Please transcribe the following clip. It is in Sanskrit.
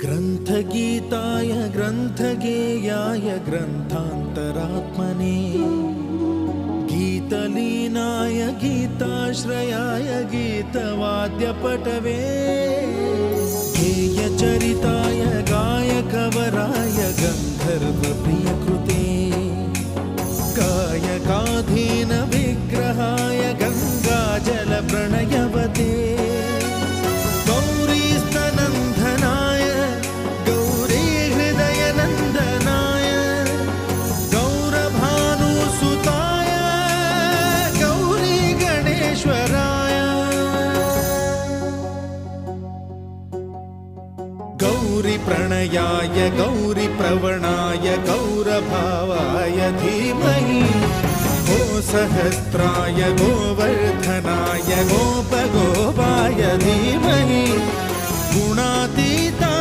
ग्रन्थगीताय ग्रन्थगेयाय ग्रन्थान्तरात्मने गीतलीनाय गीताश्रयाय गीतवाद्यपटवे गेयचरिताय गायकवराय गन्धर्वप्रियकृते कायकाधीन विग्रहाय गङ्गाजलप्रणयवते गौरीस्तनन्दनाय गौरीहृदयनन्दनाय गौरभानुसुताय गौरीगणेश्वराय गौरीप्रणयाय गौरीप्रवणाय गौरभावाय धीमहि गोसहस्राय गोवर्धनाय गोपगोपाय धीमहि गुणातीताय